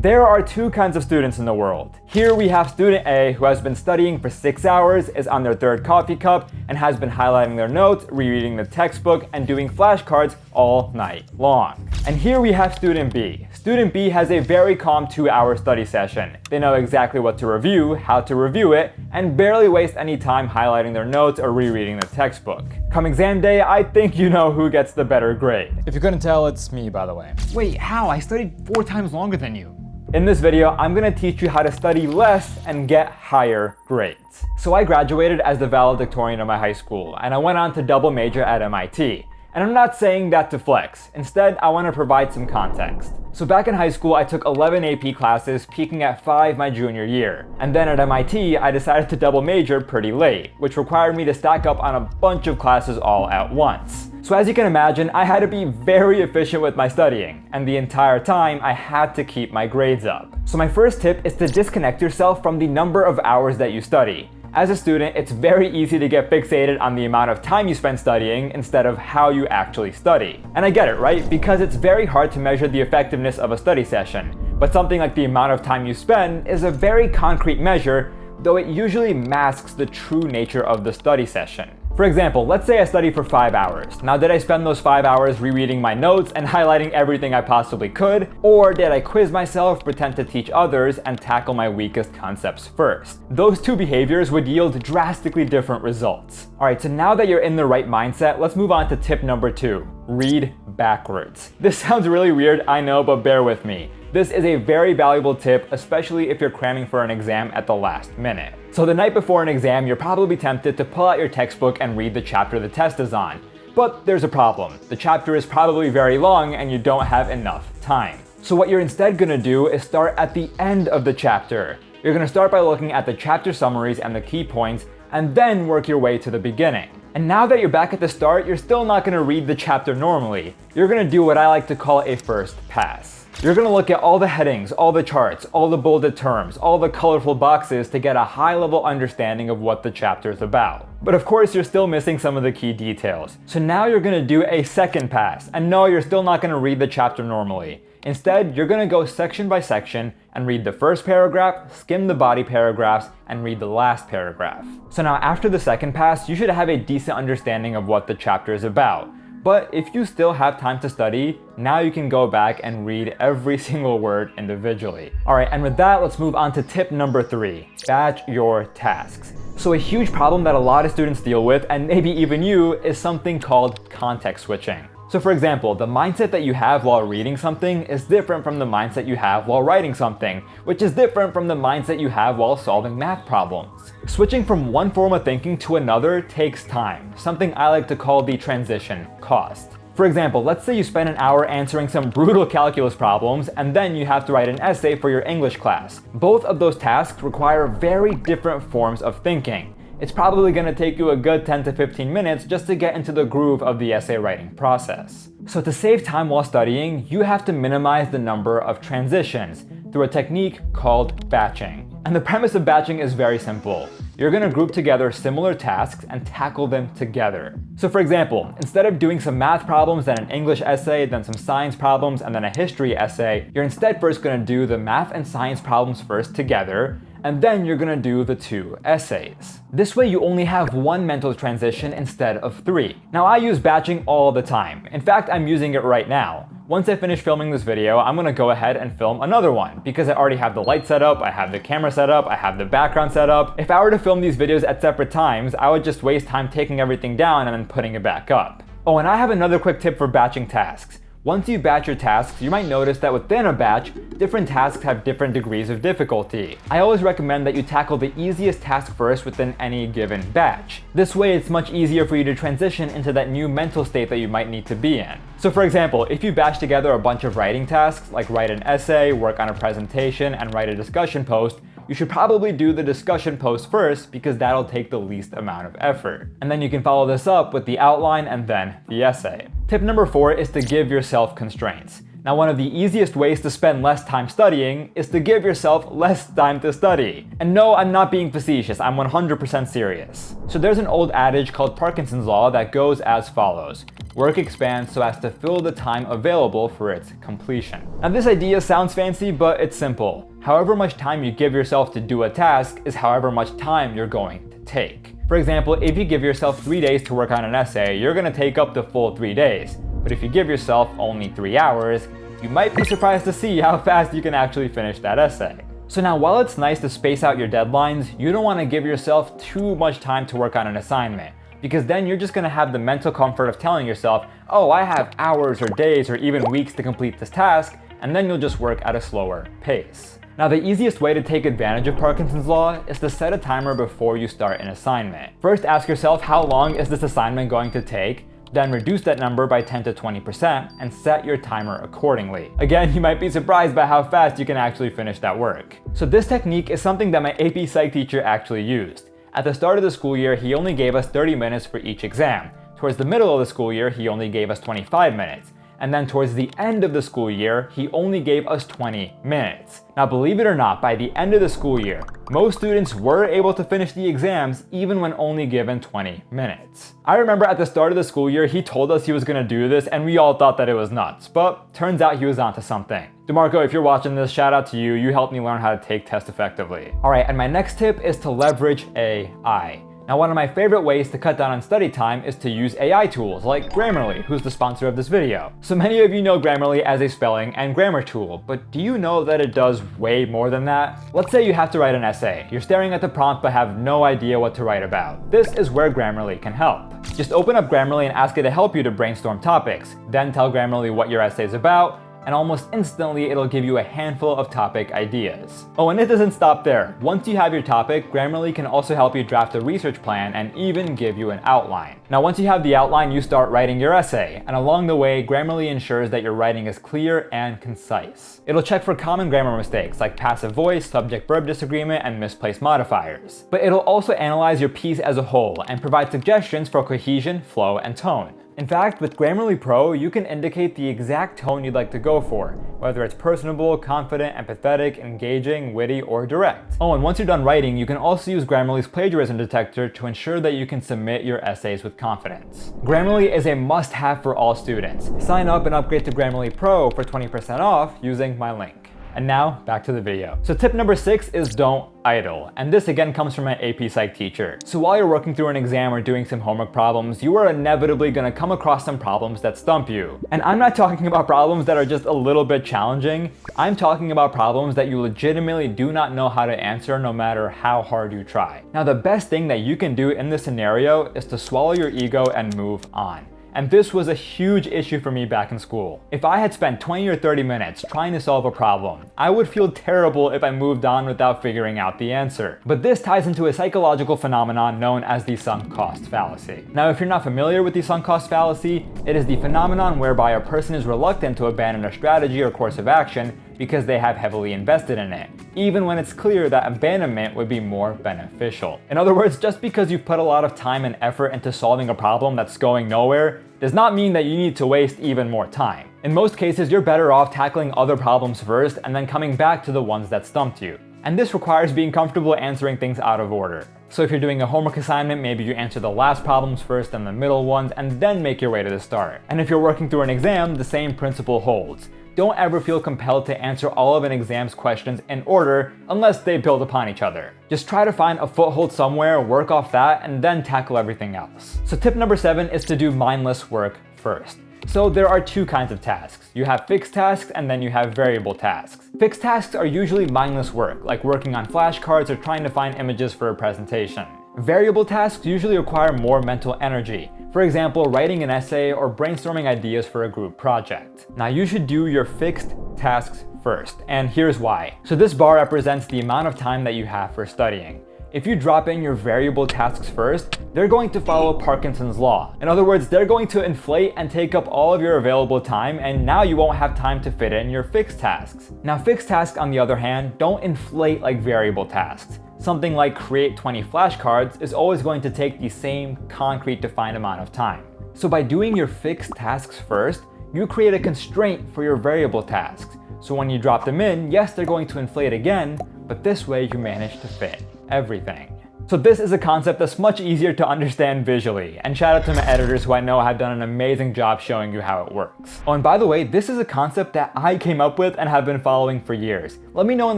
There are two kinds of students in the world. Here we have student A, who has been studying for 6 hours, is on their third coffee cup, and has been highlighting their notes, rereading the textbook, and doing flashcards all night long. And here we have student B. Student B has a very calm 2-hour study session. They know exactly what to review, how to review it, and barely waste any time highlighting their notes or rereading the textbook. Come exam day, I think you know who gets the better grade. If you couldn't tell, it's me, by the way. Wait, how? I studied 4 times longer than you. In this video, I'm going to teach you how to study less and get higher grades. So I graduated as the valedictorian of my high school, and I went on to double major at MIT. And I'm not saying that to flex. Instead, I want to provide some context. So back in high school, I took 11 AP classes, peaking at 5 my junior year. And then at MIT, I decided to double major pretty late, which required me to stack up on a bunch of classes all at once. So as you can imagine, I had to be very efficient with my studying, and the entire time I had to keep my grades up. So my first tip is to disconnect yourself from the number of hours that you study. As a student, it's very easy to get fixated on the amount of time you spend studying instead of how you actually study. And I get it, right? Because it's very hard to measure the effectiveness of a study session. But something like the amount of time you spend is a very concrete measure, though it usually masks the true nature of the study session. For example, let's say I study for 5 hours. Now, did I spend those 5 hours rereading my notes and highlighting everything I possibly could? Or did I quiz myself, pretend to teach others, and tackle my weakest concepts first? Those two behaviors would yield drastically different results. Alright, so now that you're in the right mindset, let's move on to tip number 2. Read backwards. This sounds really weird, I know, but bear with me. This is a very valuable tip, especially if you're cramming for an exam at the last minute. So the night before an exam, you're probably tempted to pull out your textbook and read the chapter the test is on. But there's a problem. The chapter is probably very long and you don't have enough time. So what you're instead gonna do is start at the end of the chapter. You're gonna start by looking at the chapter summaries and the key points, and then work your way to the beginning. And now that you're back at the start, you're still not gonna read the chapter normally. You're gonna do what I like to call a first pass. You're gonna look at all the headings, all the charts, all the bolded terms, all the colorful boxes to get a high-level understanding of what the chapter is about. But of course, you're still missing some of the key details. So now you're gonna do a second pass. And no, you're still not gonna read the chapter normally. Instead, you're gonna go section by section and read the first paragraph, skim the body paragraphs, and read the last paragraph. So now after the second pass, you should have a decent understanding of what the chapter is about. But if you still have time to study, now you can go back and read every single word individually. Alright, and with that, let's move on to tip number 3. Batch your tasks. So a huge problem that a lot of students deal with, and maybe even you, is something called context switching. So for example, the mindset that you have while reading something is different from the mindset you have while writing something, which is different from the mindset you have while solving math problems. Switching from one form of thinking to another takes time, something I like to call the transition cost. For example, let's say you spend an hour answering some brutal calculus problems, and then you have to write an essay for your English class. Both of those tasks require very different forms of thinking. It's probably going to take you a good 10 to 15 minutes just to get into the groove of the essay writing process. So to save time while studying, you have to minimize the number of transitions through a technique called batching. And the premise of batching is very simple. You're going to group together similar tasks and tackle them together. So for example, instead of doing some math problems, then an English essay, then some science problems, and then a history essay, you're instead first going to do the math and science problems first together, and then you're gonna do the 2 essays. This way you only have 1 mental transition instead of 3. Now I use batching all the time. In fact, I'm using it right now. Once I finish filming this video, I'm gonna go ahead and film another one because I already have the light set up, I have the camera set up, I have the background set up. If I were to film these videos at separate times, I would just waste time taking everything down and then putting it back up. Oh, and I have another quick tip for batching tasks. Once you batch your tasks, you might notice that within a batch, different tasks have different degrees of difficulty. I always recommend that you tackle the easiest task first within any given batch. This way, it's much easier for you to transition into that new mental state that you might need to be in. So for example, if you batch together a bunch of writing tasks, like write an essay, work on a presentation, and write a discussion post, you should probably do the discussion post first because that'll take the least amount of effort. And then you can follow this up with the outline and then the essay. Tip number 4 is to give yourself constraints. Now, one of the easiest ways to spend less time studying is to give yourself less time to study. And no, I'm not being facetious, I'm 100% serious. So there's an old adage called Parkinson's Law that goes as follows. Work expands so as to fill the time available for its completion. Now, this idea sounds fancy, but it's simple. However much time you give yourself to do a task is however much time you're going to take. For example, if you give yourself 3 days to work on an essay, you're going to take up the full 3 days. But if you give yourself only 3 hours, you might be surprised to see how fast you can actually finish that essay. So now, while it's nice to space out your deadlines, you don't want to give yourself too much time to work on an assignment, because then you're just going to have the mental comfort of telling yourself, oh, I have hours or days or even weeks to complete this task, and then you'll just work at a slower pace. Now, the easiest way to take advantage of Parkinson's Law is to set a timer before you start an assignment. First, ask yourself, how long is this assignment going to take? Then reduce that number by 10 to 20% and set your timer accordingly. Again, you might be surprised by how fast you can actually finish that work. So this technique is something that my AP Psych teacher actually used. At the start of the school year, he only gave us 30 minutes for each exam. Towards the middle of the school year, he only gave us 25 minutes. And then towards the end of the school year, he only gave us 20 minutes. Now, believe it or not, by the end of the school year, most students were able to finish the exams even when only given 20 minutes. I remember at the start of the school year, he told us he was gonna do this and we all thought that it was nuts, but turns out he was onto something. DeMarco, if you're watching this, shout out to you. You helped me learn how to take tests effectively. All right, and my next tip is to leverage AI. Now, one of my favorite ways to cut down on study time is to use AI tools like Grammarly, who's the sponsor of this video. So many of you know Grammarly as a spelling and grammar tool, but do you know that it does way more than that? Let's say you have to write an essay. You're staring at the prompt but have no idea what to write about. This is where Grammarly can help. Just open up Grammarly and ask it to help you to brainstorm topics. Then tell Grammarly what your essay is about, and almost instantly it'll give you a handful of topic ideas. Oh, and it doesn't stop there. Once you have your topic, Grammarly can also help you draft a research plan and even give you an outline. Now, once you have the outline, you start writing your essay, and along the way, Grammarly ensures that your writing is clear and concise. It'll check for common grammar mistakes like passive voice, subject-verb disagreement, and misplaced modifiers. But it'll also analyze your piece as a whole and provide suggestions for cohesion, flow, and tone. In fact, with Grammarly Pro, you can indicate the exact tone you'd like to go for, whether it's personable, confident, empathetic, engaging, witty, or direct. Oh, and once you're done writing, you can also use Grammarly's plagiarism detector to ensure that you can submit your essays with confidence. Grammarly is a must-have for all students. Sign up and upgrade to Grammarly Pro for 20% off using my link. And now, back to the video. So tip number 6 is don't idle. And this again comes from my AP Psych teacher. So while you're working through an exam or doing some homework problems, you are inevitably gonna come across some problems that stump you. And I'm not talking about problems that are just a little bit challenging. I'm talking about problems that you legitimately do not know how to answer no matter how hard you try. Now, the best thing that you can do in this scenario is to swallow your ego and move on. And this was a huge issue for me back in school. If I had spent 20 or 30 minutes trying to solve a problem, I would feel terrible if I moved on without figuring out the answer. But this ties into a psychological phenomenon known as the sunk cost fallacy. Now, if you're not familiar with the sunk cost fallacy, it is the phenomenon whereby a person is reluctant to abandon a strategy or course of action because they have heavily invested in it, even when it's clear that abandonment would be more beneficial. In other words, just because you've put a lot of time and effort into solving a problem that's going nowhere, does not mean that you need to waste even more time. In most cases, you're better off tackling other problems first and then coming back to the ones that stumped you. And this requires being comfortable answering things out of order. So if you're doing a homework assignment, maybe you answer the last problems first and the middle ones, and then make your way to the start. And if you're working through an exam, the same principle holds. Don't ever feel compelled to answer all of an exam's questions in order unless they build upon each other. Just try to find a foothold somewhere, work off that, and then tackle everything else. So tip number 7 is to do mindless work first. So there are two kinds of tasks. You have fixed tasks and then you have variable tasks. Fixed tasks are usually mindless work, like working on flashcards or trying to find images for a presentation. Variable tasks usually require more mental energy. For example, writing an essay or brainstorming ideas for a group project. Now, you should do your fixed tasks first, and here's why. So this bar represents the amount of time that you have for studying. If you drop in your variable tasks first, they're going to follow Parkinson's Law. In other words, they're going to inflate and take up all of your available time, and now you won't have time to fit in your fixed tasks. Now, fixed tasks, on the other hand, don't inflate like variable tasks. Something like create 20 flashcards is always going to take the same concrete defined amount of time. So by doing your fixed tasks first, You create a constraint for your variable tasks. So when you drop them in, yes, they're going to inflate again, but this way you manage to fit everything. So this is a concept that's much easier to understand visually, and shout out to my editors who I know have done an amazing job showing you how it works. Oh, and by the way, this is a concept that I came up with and have been following for years. Let me know in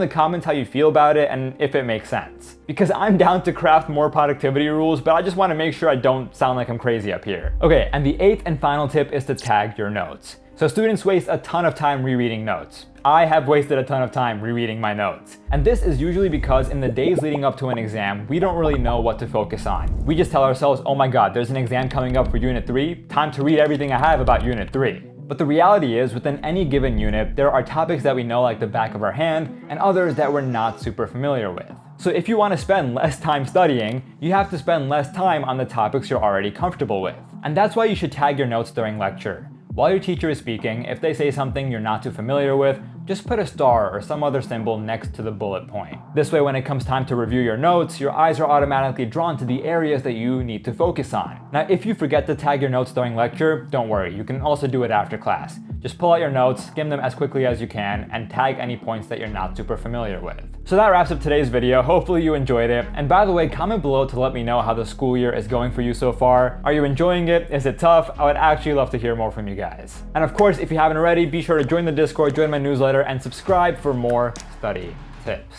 the comments how you feel about it and if it makes sense. Because I'm down to craft more productivity rules, but I just want to make sure I don't sound like I'm crazy up here. Okay, and the 8th and final tip is to tag your notes. So students waste a ton of time rereading notes. I have wasted a ton of time rereading my notes. And this is usually because in the days leading up to an exam, we don't really know what to focus on. We just tell ourselves, oh my god, there's an exam coming up for Unit 3, time to read everything I have about Unit 3. But the reality is, within any given unit, there are topics that we know like the back of our hand, and others that we're not super familiar with. So if you want to spend less time studying, you have to spend less time on the topics you're already comfortable with. And that's why you should tag your notes during lecture. While your teacher is speaking, if they say something you're not too familiar with, just put a star or some other symbol next to the bullet point. This way, when it comes time to review your notes, your eyes are automatically drawn to the areas that you need to focus on. Now, if you forget to tag your notes during lecture, don't worry, you can also do it after class. Just pull out your notes, skim them as quickly as you can, and tag any points that you're not super familiar with. So that wraps up today's video. Hopefully you enjoyed it. And by the way, comment below to let me know how the school year is going for you so far. Are you enjoying it? Is it tough? I would actually love to hear more from you guys. And of course, if you haven't already, be sure to join the Discord, join my newsletter, and subscribe for more study tips.